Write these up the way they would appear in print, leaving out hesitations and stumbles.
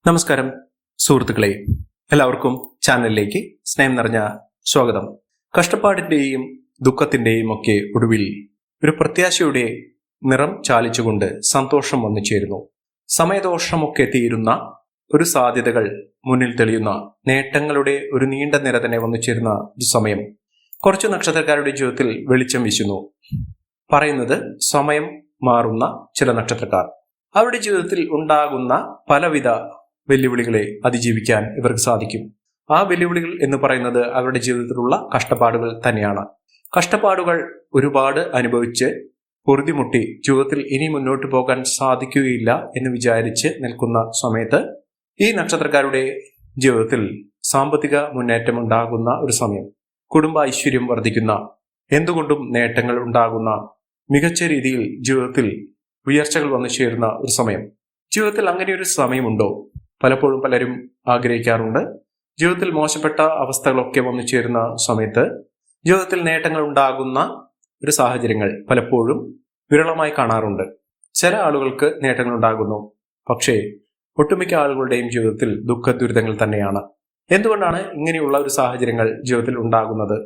നമസ്കാരം സുഹൃത്തുക്കളെ, എല്ലാവർക്കും ചാനലിലേക്ക് സ്നേഹം നിറഞ്ഞ സ്വാഗതം. കഷ്ടപ്പാടിന്റെയും ദുഃഖത്തിന്റെയും ഒക്കെ ഒടുവിൽ ഒരു പ്രത്യാശയുടെ നിറം ചാലിച്ചുകൊണ്ട് സന്തോഷം വന്നു ചേരുന്നു. സമയദോഷമൊക്കെ തീരുന്ന ഒരു സാധ്യതകൾ മുന്നിൽ തെളിയുന്ന നേട്ടങ്ങളുടെ ഒരു നീണ്ട നിര തന്നെ വന്നു ചേരുന്ന ഒരു സമയം കുറച്ചു നക്ഷത്രക്കാരുടെ ജീവിതത്തിൽ വെളിച്ചം വീശുന്നു. പറയുന്നത് സമയം മാറുന്ന ചില നക്ഷത്രക്കാർ അവരുടെ ജീവിതത്തിൽ ഉണ്ടാകുന്ന പലവിധ വെല്ലുവിളികളെ അതിജീവിക്കാൻ ഇവർക്ക് സാധിക്കും. ആ വെല്ലുവിളികൾ എന്ന് പറയുന്നത് അവരുടെ ജീവിതത്തിലുള്ള കഷ്ടപ്പാടുകൾ തന്നെയാണ്. കഷ്ടപ്പാടുകൾ ഒരുപാട് അനുഭവിച്ച് പൊറുതിമുട്ടി ജീവിതത്തിൽ ഇനി മുന്നോട്ട് പോകാൻ സാധിക്കുകയില്ല എന്ന് വിചാരിച്ച് നിൽക്കുന്ന സമയത്ത് ഈ നക്ഷത്രക്കാരുടെ ജീവിതത്തിൽ സാമ്പത്തിക മുന്നേറ്റം ഉണ്ടാകുന്ന ഒരു സമയം, കുടുംബ ഐശ്വര്യം വർദ്ധിക്കുന്ന, എന്തുകൊണ്ടും നേട്ടങ്ങൾ ഉണ്ടാകുന്ന, മികച്ച രീതിയിൽ ജീവിതത്തിൽ ഉയർച്ചകൾ വന്നു ചേരുന്ന ഒരു സമയം. ജീവിതത്തിൽ അങ്ങനെ ഒരു സമയമുണ്ടോ? പലപ്പോഴും പലരും ആഗ്രഹിക്കാറുണ്ട്. ജീവിതത്തിൽ മോശപ്പെട്ട അവസ്ഥകളൊക്കെ വന്നു ചേരുന്ന സമയത്ത് ജീവിതത്തിൽ നേട്ടങ്ങൾ ഉണ്ടാകുന്ന ഒരു സാഹചര്യങ്ങൾ പലപ്പോഴും വിരളമായി കാണാറുണ്ട്. ചില ആളുകൾക്ക് നേട്ടങ്ങൾ ഉണ്ടാകുന്നു, പക്ഷേ ഒട്ടുമിക്ക ആളുകളുടെയും ജീവിതത്തിൽ ദുഃഖ ദുരിതങ്ങൾ തന്നെയാണ്. എന്തുകൊണ്ടാണ് ഇങ്ങനെയുള്ള ഒരു സാഹചര്യങ്ങൾ ജീവിതത്തിൽ ഉണ്ടാകുന്നത്?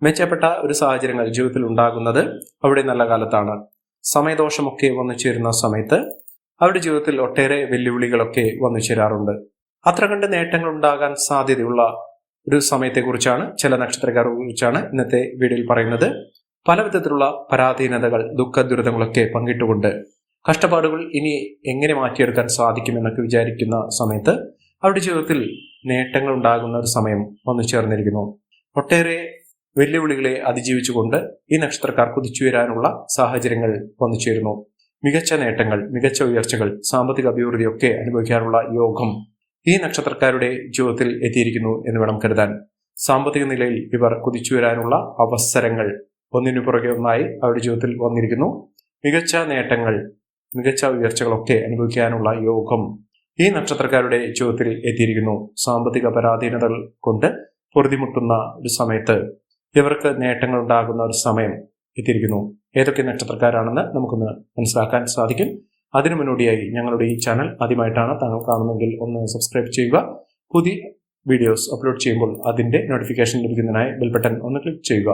മെച്ചപ്പെട്ട ഒരു സാഹചര്യങ്ങൾ ജീവിതത്തിൽ ഉണ്ടാകുന്നത് അവിടെ നല്ല കാലത്താണ്. സമയദോഷമൊക്കെ വന്നു ചേരുന്ന സമയത്ത് അവരുടെ ജീവിതത്തിൽ ഒട്ടേറെ വെല്ലുവിളികളൊക്കെ വന്നു ചേരാറുണ്ട്. അത്ര കണ്ട് നേട്ടങ്ങൾ ഉണ്ടാകാൻ സാധ്യതയുള്ള ഒരു സമയത്തെക്കുറിച്ചാണ്, ചില നക്ഷത്രക്കാരെ കുറിച്ചാണ് ഇന്നത്തെ വീഡിയോയിൽ പറയുന്നത്. പല വിധത്തിലുള്ള പരാധീനതകൾ, ദുഃഖ ദുരിതങ്ങളൊക്കെ പങ്കിട്ടുകൊണ്ട് കഷ്ടപ്പാടുകൾ ഇനി എങ്ങനെ മാറ്റിയെടുക്കാൻ സാധിക്കുമെന്നൊക്കെ വിചാരിക്കുന്ന സമയത്ത് അവരുടെ ജീവിതത്തിൽ നേട്ടങ്ങൾ ഉണ്ടാകുന്ന ഒരു സമയം വന്നു ചേർന്നിരിക്കുന്നു. ഒട്ടേറെ വെല്ലുവിളികളെ അതിജീവിച്ചുകൊണ്ട് ഈ നക്ഷത്രക്കാർ കുതിച്ചുയരാനുള്ള സാഹചര്യങ്ങൾ വന്നു ചേരുന്നു. മികച്ച നേട്ടങ്ങൾ, മികച്ച ഉയർച്ചകൾ, സാമ്പത്തിക അഭിവൃദ്ധിയൊക്കെ അനുഭവിക്കാനുള്ള യോഗം ഈ നക്ഷത്രക്കാരുടെ ജീവിതത്തിൽ എത്തിയിരിക്കുന്നു എന്ന് വേണം കരുതാൻ. സാമ്പത്തിക നിലയിൽ ഇവർ കുതിച്ചുയരാനുള്ള അവസരങ്ങൾ ഒന്നിനു പുറകെ ഒന്നായി അവരുടെ ജീവിതത്തിൽ വന്നിരിക്കുന്നു. മികച്ച നേട്ടങ്ങൾ, മികച്ച ഉയർച്ചകളൊക്കെ അനുഭവിക്കാനുള്ള യോഗം ഈ നക്ഷത്രക്കാരുടെ ജീവിതത്തിൽ എത്തിയിരിക്കുന്നു. സാമ്പത്തിക പരാധീനതകൾ കൊണ്ട് പൊറുതിമുട്ടുന്ന ഒരു സമയത്ത് ഇവർക്ക് നേട്ടങ്ങൾ ഉണ്ടാകുന്ന ഒരു സമയം എത്തിയിരിക്കുന്നു. ഏതൊക്കെ നക്ഷത്രക്കാരാണെന്ന് നമുക്കൊന്ന് മനസ്സിലാക്കാൻ സാധിക്കും. അതിനു മുന്നോടിയായി ഞങ്ങളുടെ ഈ ചാനൽ ആദ്യമായിട്ടാണ് താങ്കൾ കാണുന്നതെങ്കിൽ ഒന്ന് സബ്സ്ക്രൈബ് ചെയ്യുക. പുതിയ വീഡിയോസ് അപ്ലോഡ് ചെയ്യുമ്പോൾ അതിന്റെ നോട്ടിഫിക്കേഷൻ ലഭിക്കുന്നതിനായി ബെൽ ബട്ടൺ ഒന്ന് ക്ലിക്ക് ചെയ്യുക.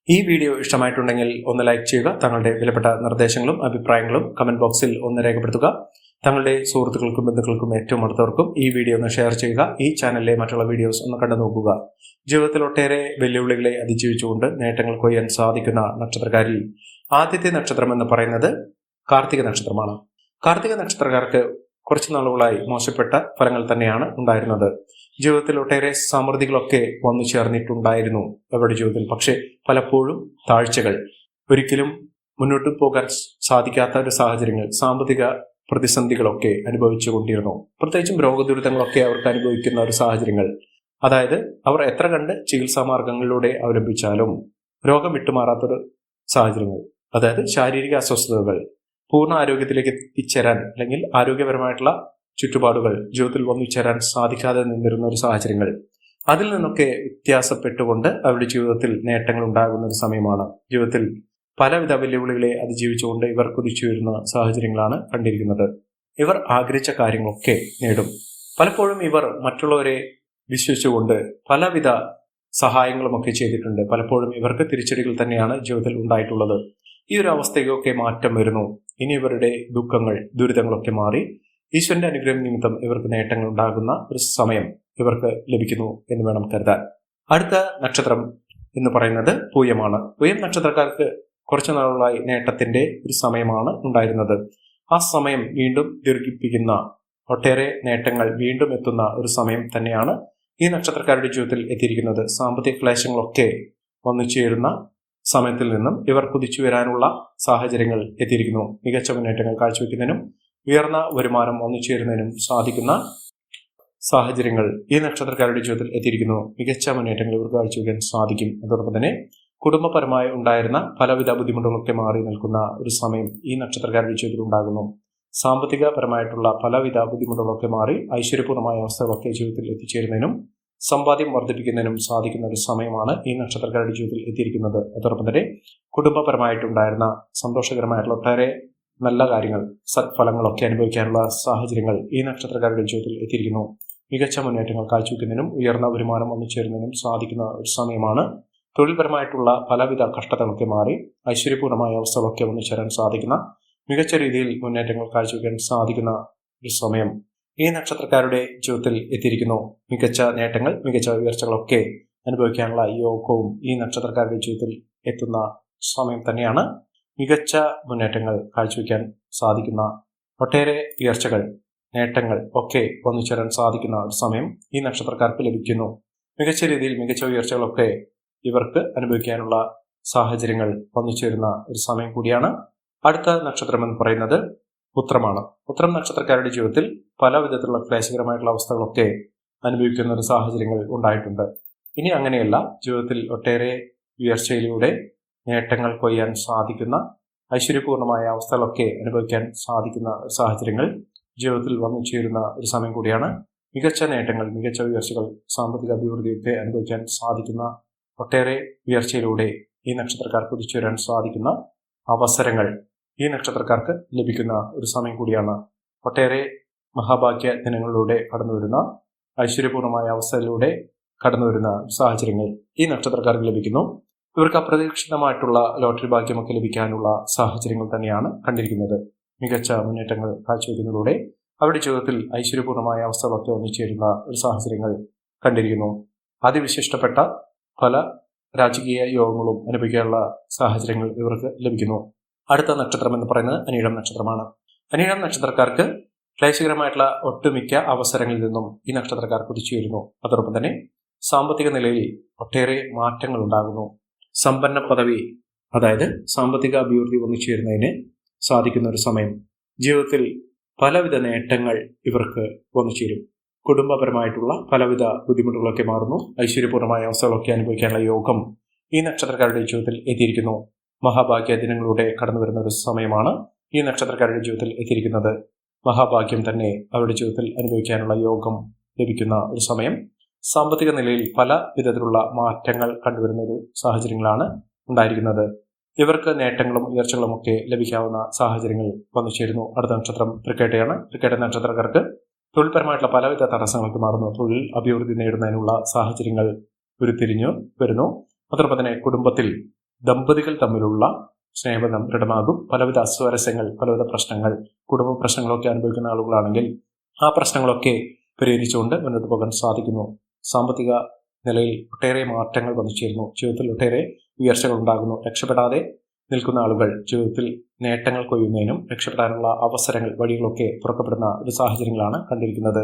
ഈ വീഡിയോ ഇഷ്ടമായിട്ടുണ്ടെങ്കിൽ ഒന്ന് ലൈക്ക് ചെയ്യുക. തങ്ങളുടെ വിലപ്പെട്ട നിർദ്ദേശങ്ങളും അഭിപ്രായങ്ങളും കമന്റ് ബോക്സിൽ ഒന്ന് രേഖപ്പെടുത്തുക. തങ്ങളുടെ സുഹൃത്തുക്കൾക്കും ബന്ധുക്കൾക്കും ഏറ്റവും അടുത്തവർക്കും ഈ വീഡിയോ ഒന്ന് ഷെയർ ചെയ്യുക. ഈ ചാനലിലെ മറ്റുള്ള വീഡിയോസ് ഒന്ന് കണ്ടു നോക്കുക. ജീവിതത്തിൽ ഒട്ടേറെ വെല്ലുവിളികളെ അതിജീവിച്ചുകൊണ്ട് നേട്ടങ്ങൾ കൊയ്യാൻ സാധിക്കുന്ന നക്ഷത്രക്കാരിൽ ആദ്യത്തെ നക്ഷത്രം എന്ന് പറയുന്നത് കാർത്തിക നക്ഷത്രമാണ്. കാർത്തിക നക്ഷത്രക്കാർക്ക് കുറച്ചു നാളുകളായി മോശപ്പെട്ട ഫലങ്ങൾ തന്നെയാണ് ഉണ്ടായിരുന്നത്. ജീവിതത്തിൽ ഒട്ടേറെ സമൃദ്ധികളൊക്കെ വന്നു ചേർന്നിട്ടുണ്ടായിരുന്നു അവരുടെ ജീവിതത്തിൽ. പക്ഷെ പലപ്പോഴും താഴ്ചകൾ, ഒരിക്കലും മുന്നോട്ട് പോകാൻ സാധിക്കാത്ത ഒരു സാഹചര്യങ്ങൾ, സാമ്പത്തിക പ്രതിസന്ധികളൊക്കെ അനുഭവിച്ചു കൊണ്ടിരുന്നു. പ്രത്യേകിച്ചും രോഗദുരിതങ്ങളൊക്കെ അവർക്ക് അനുഭവിക്കുന്ന ഒരു സാഹചര്യങ്ങൾ. അതായത് അവർ എത്ര കണ്ട് ചികിത്സാ മാർഗങ്ങളിലൂടെ അവലംബിച്ചാലും രോഗം വിട്ടുമാറാത്തൊരു സാഹചര്യങ്ങൾ, അതായത് ശാരീരിക അസ്വസ്ഥതകൾ, പൂർണ്ണ ആരോഗ്യത്തിലേക്ക് എത്തിച്ചേരാൻ അല്ലെങ്കിൽ ആരോഗ്യപരമായിട്ടുള്ള ചുറ്റുപാടുകൾ ജീവിതത്തിൽ വന്നു ചേരാൻ സാധിക്കാതെ നിന്നിരുന്ന ഒരു സാഹചര്യങ്ങൾ. അതിൽ നിന്നൊക്കെ വ്യത്യാസപ്പെട്ടുകൊണ്ട് അവരുടെ ജീവിതത്തിൽ നേട്ടങ്ങൾ ഉണ്ടാകുന്ന ഒരു സമയമാണ്. ജീവിതത്തിൽ പലവിധ വെല്ലുവിളികളെ അതിജീവിച്ചുകൊണ്ട് ഇവർ കുതിച്ചു വരുന്ന സാഹചര്യങ്ങളാണ് കണ്ടിരിക്കുന്നത്. ഇവർ ആഗ്രഹിച്ച കാര്യങ്ങളൊക്കെ നേടും. പലപ്പോഴും ഇവർ മറ്റുള്ളവരെ വിശ്വസിച്ചുകൊണ്ട് പലവിധ സഹായങ്ങളുമൊക്കെ ചെയ്തിട്ടുണ്ട്. പലപ്പോഴും ഇവർക്ക് തിരിച്ചടികൾ തന്നെയാണ് ജീവിതത്തിൽ ഉണ്ടായിട്ടുള്ളത്. ഈ ഒരു അവസ്ഥയൊക്കെ മാറ്റം വരുന്നു. ഇനി ഇവരുടെ ദുഃഖങ്ങൾ, ദുരിതങ്ങളൊക്കെ മാറി ഈശ്വരന്റെ അനുഗ്രഹം നിമിത്തം ഇവർക്ക് നേട്ടങ്ങൾ ഉണ്ടാകുന്ന ഒരു സമയം ഇവർക്ക് ലഭിക്കുന്നു എന്ന് വേണം കരുതാൻ. അടുത്ത നക്ഷത്രം എന്ന് പറയുന്നത് പൂയമാണ്. പൂയം നക്ഷത്രക്കാർക്ക് കുറച്ചു നാളുകളായി നേട്ടത്തിന്റെ ഒരു സമയമാണ് ഉണ്ടായിരുന്നത്. ആ സമയം വീണ്ടും ദീർഘിപ്പിക്കുന്ന, ഒട്ടേറെ നേട്ടങ്ങൾ വീണ്ടും എത്തുന്ന ഒരു സമയം തന്നെയാണ് ഈ നക്ഷത്രക്കാരുടെ ജീവിതത്തിൽ എത്തിയിരിക്കുന്നത്. സാമ്പത്തിക ക്ലേശങ്ങളൊക്കെ വന്നു ചേരുന്ന സമയത്തിൽ നിന്നും ഇവർ കുതിച്ചു വരാനുള്ള സാഹചര്യങ്ങൾ എത്തിയിരിക്കുന്നു. മികച്ച മുന്നേറ്റങ്ങൾ കാഴ്ചവെക്കുന്നതിനും ഉയർന്ന വരുമാനം വന്നു ചേരുന്നതിനും സാധിക്കുന്ന സാഹചര്യങ്ങൾ ഈ നക്ഷത്രക്കാരുടെ ജീവിതത്തിൽ എത്തിയിരിക്കുന്നു. മികച്ച മുന്നേറ്റങ്ങൾ ഇവർക്ക് കാഴ്ചവെക്കാൻ സാധിക്കും. അതോടൊപ്പം തന്നെ കുടുംബപരമായി ഉണ്ടായിരുന്ന പലവിധ ബുദ്ധിമുട്ടുകളൊക്കെ മാറി നിൽക്കുന്ന ഒരു സമയം ഈ നക്ഷത്രക്കാരുടെ ജീവിതത്തിൽ ഉണ്ടാകുന്നു. സാമ്പത്തികപരമായിട്ടുള്ള പലവിധ ബുദ്ധിമുട്ടുകളൊക്കെ മാറി ഐശ്വര്യപൂർണമായ അവസ്ഥകളൊക്കെ ജീവിതത്തിൽ എത്തിച്ചേരുന്നതിനും സമ്പാദ്യം വർദ്ധിപ്പിക്കുന്നതിനും സാധിക്കുന്ന ഒരു സമയമാണ് ഈ നക്ഷത്രക്കാരുടെ ജീവിതത്തിൽ എത്തിയിരിക്കുന്നത്. അതോടൊപ്പം തന്നെ കുടുംബപരമായിട്ടുണ്ടായിരുന്ന സന്തോഷകരമായിട്ടുള്ള ഒട്ടേറെ നല്ല കാര്യങ്ങൾ, സത്ഫലങ്ങളൊക്കെ അനുഭവിക്കാനുള്ള സാഹചര്യങ്ങൾ ഈ നക്ഷത്രക്കാരുടെ ജീവിതത്തിൽ എത്തിയിരിക്കുന്നു. മികച്ച മുന്നേറ്റങ്ങൾ കാഴ്ചവെക്കുന്നതിനും ഉയർന്ന വരുമാനം വന്നുചേരുന്നതിനും സാധിക്കുന്ന ഒരു സമയമാണ്. തൊഴിൽപരമായിട്ടുള്ള പലവിധ കഷ്ടതകളൊക്കെ മാറി ഐശ്വര്യപൂർണമായ അവസ്ഥകളൊക്കെ വന്നുചേരാൻ സാധിക്കുന്ന, മികച്ച രീതിയിൽ മുന്നേറ്റങ്ങൾ കാഴ്ചവെക്കാൻ സാധിക്കുന്ന ഒരു സമയം ഈ നക്ഷത്രക്കാരുടെ ജീവിതത്തിൽ എത്തിയിരിക്കുന്നു. മികച്ച നേട്ടങ്ങൾ, മികച്ച ഉയർച്ചകളൊക്കെ അനുഭവിക്കാനുള്ള യോഗവും ഈ നക്ഷത്രക്കാരുടെ ജീവിതത്തിൽ എത്തുന്ന സമയം തന്നെയാണ്. മികച്ച മുന്നേറ്റങ്ങൾ കാഴ്ചവെക്കാൻ സാധിക്കുന്ന, ഒട്ടേറെ ഉയർച്ചകൾ, നേട്ടങ്ങൾ ഒക്കെ വന്നുചേരാൻ സാധിക്കുന്ന ഒരു സമയം ഈ നക്ഷത്രക്കാർക്ക് ലഭിക്കുന്നു. മികച്ച രീതിയിൽ മികച്ച ഉയർച്ചകളൊക്കെ ഇവർക്ക് അനുഭവിക്കാനുള്ള സാഹചര്യങ്ങൾ വന്നുചേരുന്ന ഒരു സമയം കൂടിയാണ്. അടുത്ത നക്ഷത്രം എന്ന് പറയുന്നത് ഉത്രമാണ്. ഉത്രം നക്ഷത്രക്കാരുടെ ജീവിതത്തിൽ പല വിധത്തിലുള്ള ക്ലേശകരമായിട്ടുള്ള അവസ്ഥകളൊക്കെ അനുഭവിക്കുന്ന ഒരു സാഹചര്യങ്ങൾ ഉണ്ടായിട്ടുണ്ട്. ഇനി അങ്ങനെയല്ല, ജീവിതത്തിൽ ഒട്ടേറെ ഉയർച്ചയിലൂടെ നേട്ടങ്ങൾ കൊയ്യാൻ സാധിക്കുന്ന, ഐശ്വര്യപൂർണമായ അവസ്ഥകളൊക്കെ അനുഭവിക്കാൻ സാധിക്കുന്ന സാഹചര്യങ്ങൾ ജീവിതത്തിൽ വന്നു ചേരുന്ന ഒരു സമയം കൂടിയാണ്. മികച്ച നേട്ടങ്ങൾ, മികച്ച ഉയർച്ചകൾ, സാമ്പത്തിക അഭിവൃദ്ധിയൊക്കെ അനുഭവിക്കാൻ സാധിക്കുന്ന, ഒട്ടേറെ ഉയർച്ചയിലൂടെ ഈ നക്ഷത്രക്കാർക്ക് കുതിച്ചുവരാൻ സാധിക്കുന്ന അവസരങ്ങൾ ഈ നക്ഷത്രക്കാർക്ക് ലഭിക്കുന്ന ഒരു സമയം കൂടിയാണ്. ഒട്ടേറെ മഹാഭാഗ്യ ദിനങ്ങളിലൂടെ കടന്നുവരുന്ന, ഐശ്വര്യപൂർണമായ അവസ്ഥയിലൂടെ കടന്നുവരുന്ന സാഹചര്യങ്ങൾ ഈ നക്ഷത്രക്കാർക്ക് ലഭിക്കുന്നു. ഇവർക്ക് അപ്രതീക്ഷിതമായിട്ടുള്ള ലോട്ടറി ഭാഗ്യമൊക്കെ ലഭിക്കാനുള്ള സാഹചര്യങ്ങൾ തന്നെയാണ് കണ്ടിരിക്കുന്നത്. മികച്ച മുന്നേറ്റങ്ങൾ കാഴ്ചവെക്കുന്നതിലൂടെ അവരുടെ ജീവിതത്തിൽ ഐശ്വര്യപൂർണമായ അവസ്ഥകളൊക്കെ ഒന്നിച്ചേരുന്ന ഒരു സാഹചര്യങ്ങൾ കണ്ടിരിക്കുന്നു. അതിവിശിഷ്ടപ്പെട്ട പല രാജകീയ യോഗങ്ങളും അനുഭവിക്കാനുള്ള സാഹചര്യങ്ങൾ ഇവർക്ക് ലഭിക്കുന്നു. അടുത്ത നക്ഷത്രം എന്ന് പറയുന്നത് അനിഴം നക്ഷത്രമാണ്. അനിഴം നക്ഷത്രക്കാർക്ക് ക്ലേശകരമായിട്ടുള്ള ഒട്ടുമിക്ക അവസരങ്ങളിൽ നിന്നും ഈ നക്ഷത്രക്കാർ കുതിച്ചുയരുന്നു. അതോടൊപ്പം തന്നെ സാമ്പത്തിക നിലയിൽ ഒട്ടേറെ മാറ്റങ്ങൾ ഉണ്ടാകുന്നു. സമ്പന്ന പദവി, അതായത് സാമ്പത്തിക അഭിവൃദ്ധി വന്നുചേരുന്നതിന് സാധിക്കുന്ന ഒരു സമയം. ജീവിതത്തിൽ പലവിധ നേട്ടങ്ങൾ ഇവർക്ക് വന്നുചേരും. കുടുംബപരമായിട്ടുള്ള പലവിധ ബുദ്ധിമുട്ടുകളൊക്കെ മാറുന്നു. ഐശ്വര്യപൂർണമായ അവസ്ഥകളൊക്കെ അനുഭവിക്കാനുള്ള യോഗം ഈ നക്ഷത്രക്കാരുടെ ജീവിതത്തിൽ എത്തിയിരിക്കുന്നു. മഹാഭാഗ്യ ദിനങ്ങളിലൂടെ കടന്നു വരുന്ന ഒരു സമയമാണ് ഈ നക്ഷത്രക്കാരുടെ ജീവിതത്തിൽ എത്തിയിരിക്കുന്നത്. മഹാഭാഗ്യം തന്നെ അവരുടെ ജീവിതത്തിൽ അനുഭവിക്കാനുള്ള യോഗം ലഭിക്കുന്ന ഒരു സമയം. സാമ്പത്തിക നിലയിൽ പല വിധത്തിലുള്ള മാറ്റങ്ങൾ കണ്ടുവരുന്ന ഒരു സാഹചര്യങ്ങളാണ് ഉണ്ടായിരിക്കുന്നത്. ഇവർക്ക് നേട്ടങ്ങളും ഉയർച്ചകളും ഒക്കെ ലഭിക്കാവുന്ന സാഹചര്യങ്ങൾ വന്നു ചേരുന്നു. അടുത്ത നക്ഷത്രം തൃക്കേട്ടയാണ്. തൃക്കേട്ട നക്ഷത്രക്കാർക്ക് തൊഴിൽപരമായിട്ടുള്ള പലവിധ തടസ്സങ്ങൾക്ക് മാറുന്നു. തൊഴിൽ അഭിവൃദ്ധി നേടുന്നതിനുള്ള സാഹചര്യങ്ങൾ ഉരുത്തിരിഞ്ഞു വരുന്നു. അതോടൊപ്പം തന്നെ കുടുംബത്തിൽ ദമ്പതികൾ തമ്മിലുള്ള സ്നേഹബന്ധം ദൃഢമാകും. പലവിധ അസ്വാരസ്യങ്ങൾ, പലവിധ പ്രശ്നങ്ങൾ, കുടുംബ പ്രശ്നങ്ങളൊക്കെ അനുഭവിക്കുന്ന ആളുകളാണെങ്കിൽ ആ പ്രശ്നങ്ങളൊക്കെ പരിഹരിച്ചുകൊണ്ട് മുന്നോട്ട് പോകാൻ സാധിക്കുന്നു. സാമ്പത്തിക നിലയിൽ ഒട്ടേറെ മാറ്റങ്ങൾ വന്നു ചേരുന്നു. ജീവിതത്തിൽ ഒട്ടേറെ ഉയർച്ചകൾ ഉണ്ടാകുന്നു. രക്ഷപ്പെടാതെ നിൽക്കുന്ന ആളുകൾ ജീവിതത്തിൽ നേട്ടങ്ങൾ കൊയ്യുന്നതിനും രക്ഷപ്പെടാനുള്ള അവസരങ്ങൾ, വഴികളൊക്കെ തുറക്കപ്പെടുന്ന ഒരു സാഹചര്യങ്ങളാണ് കണ്ടിരിക്കുന്നത്.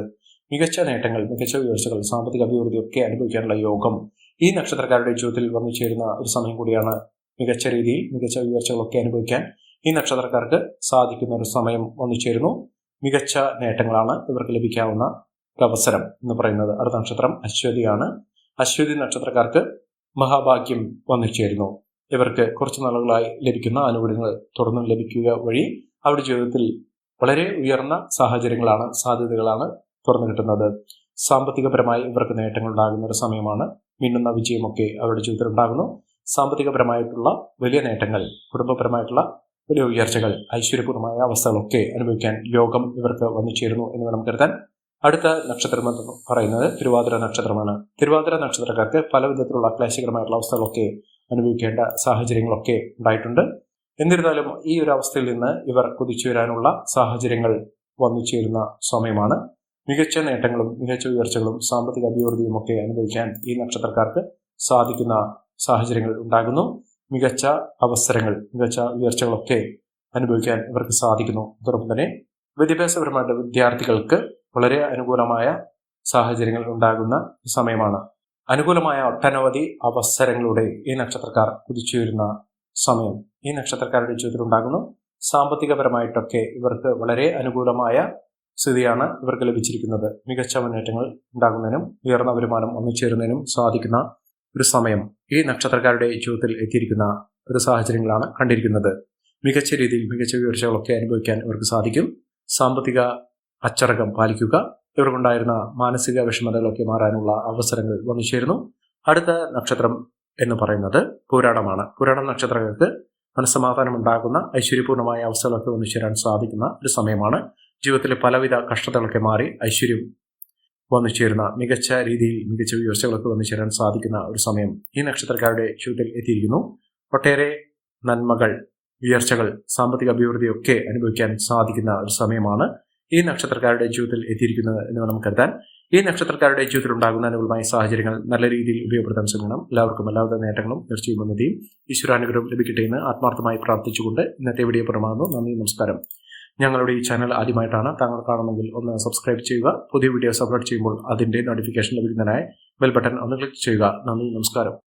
മികച്ച നേട്ടങ്ങൾ, മികച്ച ഉയർച്ചകൾ, സാമ്പത്തിക അഭിവൃദ്ധിയൊക്കെ അനുഭവിക്കാനുള്ള യോഗം ഈ നക്ഷത്രക്കാരുടെ ജീവിതത്തിൽ വന്നു ചേരുന്ന ഒരു സമയം കൂടിയാണ്. മികച്ച രീതിയിൽ മികച്ച ഉയർച്ചകളൊക്കെ അനുഭവിക്കാൻ ഈ നക്ഷത്രക്കാർക്ക് സാധിക്കുന്ന ഒരു സമയം വന്നു ചേരുന്നു. മികച്ച നേട്ടങ്ങളാണ് ഇവർക്ക് ലഭിക്കാവുന്ന ഒരു അവസരം എന്ന് പറയുന്നത്. അടുത്ത നക്ഷത്രം അശ്വതിയാണ്. അശ്വതി നക്ഷത്രക്കാർക്ക് മഹാഭാഗ്യം വന്നു ചേരുന്നു. ഇവർക്ക് കുറച്ച് നാളുകളായി ലഭിക്കുന്ന ആനുകൂല്യങ്ങൾ തുടർന്നും ലഭിക്കുക വഴി അവരുടെ ജീവിതത്തിൽ വളരെ ഉയർന്ന സാഹചര്യങ്ങളാണ്, സാധ്യതകളാണ് തുറന്നു കിട്ടുന്നത്. സാമ്പത്തികപരമായി ഇവർക്ക് നേട്ടങ്ങൾ ഉണ്ടാകുന്ന ഒരു സമയമാണ്. മിന്നുന്ന വിജയമൊക്കെ അവരുടെ ജീവിതത്തിൽ ഉണ്ടാകുന്നു. സാമ്പത്തികപരമായിട്ടുള്ള വലിയ നേട്ടങ്ങൾ, കുടുംബപരമായിട്ടുള്ള വലിയ ഉയർച്ചകൾ, ഐശ്വര്യപൂർണമായ അവസ്ഥകളൊക്കെ അനുഭവിക്കാൻ യോഗം ഇവർക്ക് വന്നു ചേരുന്നു എന്ന് വേണം കരുതാൻ. അടുത്ത നക്ഷത്രം എന്ന് പറയുന്നത് തിരുവാതിര നക്ഷത്രമാണ്. തിരുവാതിര നക്ഷത്രക്കാർക്ക് പല വിധത്തിലുള്ള ക്ലേശകരമായിട്ടുള്ള അവസ്ഥകളൊക്കെ അനുഭവിക്കേണ്ട സാഹചര്യങ്ങളൊക്കെ ഉണ്ടായിട്ടുണ്ട്. എന്നിരുന്നാലും ഈ ഒരു അവസ്ഥയിൽ നിന്ന് ഇവർ കുതിച്ചു വരാനുള്ള സാഹചര്യങ്ങൾ വന്നു ചേരുന്ന സമയമാണ്. മികച്ച നേട്ടങ്ങളും മികച്ച ഉയർച്ചകളും സാമ്പത്തിക അഭിവൃദ്ധിയും ഒക്കെ അനുഭവിക്കാൻ ഈ നക്ഷത്രക്കാർക്ക് സാധിക്കുന്ന സാഹചര്യങ്ങൾ ഉണ്ടാകുന്നു. മികച്ച അവസരങ്ങൾ, മികച്ച ഉയർച്ചകളൊക്കെ അനുഭവിക്കാൻ ഇവർക്ക് സാധിക്കുന്നു. അതോടൊപ്പം തന്നെ വിദ്യാഭ്യാസപരമായിട്ട് വിദ്യാർത്ഥികൾക്ക് വളരെ അനുകൂലമായ സാഹചര്യങ്ങൾ ഉണ്ടാകുന്ന സമയമാണ്. അനുകൂലമായ ഒട്ടനവധി അവസരങ്ങളുടെ ഈ നക്ഷത്രക്കാർ കുതിച്ചുയരുന്ന സമയം ഈ നക്ഷത്രക്കാരുടെ ജീവിതത്തിൽ ഉണ്ടാകുന്നു. സാമ്പത്തികപരമായിട്ടൊക്കെ ഇവർക്ക് വളരെ അനുകൂലമായ സ്ഥിതിയാണ് ഇവർക്ക് ലഭിച്ചിരിക്കുന്നത്. മികച്ച മുന്നേറ്റങ്ങൾ ഉണ്ടാകുന്നതിനും ഉയർന്ന വരുമാനം ഒന്നിച്ചേരുന്നതിനും സാധിക്കുന്ന ഒരു സമയം ഈ നക്ഷത്രക്കാരുടെ ജീവിതത്തിൽ എത്തിയിരിക്കുന്ന ഒരു സാഹചര്യങ്ങളാണ് കണ്ടിരിക്കുന്നത്. മികച്ച രീതിയിൽ മികച്ച ഉയർച്ചകളൊക്കെ അനുഭവിക്കാൻ ഇവർക്ക് സാധിക്കും. സാമ്പത്തിക അച്ചടക്കം പാലിക്കുക, ഇവർക്കുണ്ടായിരുന്ന മാനസിക വിഷമതകളൊക്കെ മാറാനുള്ള അവസരങ്ങൾ വന്നു ചേരുന്നു. അടുത്ത നക്ഷത്രം എന്ന് പറയുന്നത് പൂരാടമാണ്. പൂരാടം നക്ഷത്രക്കാർക്ക് മനസ്സമാധാനം ഉണ്ടാകുന്ന ഐശ്വര്യപൂർണ്ണമായ അവസ്ഥകളൊക്കെ വന്നു ചേരാൻ സാധിക്കുന്ന ഒരു സമയമാണ്. ജീവിതത്തിലെ പലവിധ കഷ്ടതകളൊക്കെ മാറി ഐശ്വര്യം വന്നു ചേരുന്ന മികച്ച രീതിയിൽ മികച്ച വ്യവസ്ഥകളൊക്കെ വന്നു ചേരാൻ സാധിക്കുന്ന ഒരു സമയം ഈ നക്ഷത്രക്കാരുടെ ജീവിതത്തിൽ എത്തിയിരിക്കുന്നു. ഒട്ടേറെ നന്മകൾ, ഉയർച്ചകൾ, സാമ്പത്തിക അഭിവൃദ്ധിയൊക്കെ അനുഭവിക്കാൻ സാധിക്കുന്ന ഒരു സമയമാണ് ഈ നക്ഷത്രക്കാരുടെ ജീവിതത്തിൽ എത്തിയിരിക്കുന്നത് എന്ന് വേണം കരുതാൻ. ഈ നക്ഷത്രക്കാരുടെ ജീവിതത്തിൽ ഉണ്ടാകുന്ന അനുകൂലമായ സാഹചര്യങ്ങൾ നല്ല രീതിയിൽ ഉപയോഗപ്പെടുത്താൻ ശ്രമിക്കണം. എല്ലാവർക്കും എല്ലാവിധ നേട്ടങ്ങളും തീർച്ചയായും ഉന്നതിയും ഈശ്വരാനുഗ്രഹം ലഭിക്കട്ടെ എന്ന് ആത്മാർത്ഥമായി പ്രാർത്ഥിച്ചുകൊണ്ട് ഇന്നത്തെ വീഡിയോ പുറമാകുന്നു. നന്ദി, നമസ്കാരം. ഞങ്ങളുടെ ഈ ചാനൽ ആദ്യമായിട്ടാണ് താങ്കൾ കാണുമെങ്കിൽ ഒന്ന് സബ്സ്ക്രൈബ് ചെയ്യുക. പുതിയ വീഡിയോസ് അപ്ലോഡ് ചെയ്യുമ്പോൾ അതിന്റെ നോട്ടിഫിക്കേഷൻ ലഭിക്കുന്നതിനായി ബെൽ ബട്ടൺ ഒന്ന് ക്ലിക്ക് ചെയ്യുക. നന്ദി, നമസ്കാരം.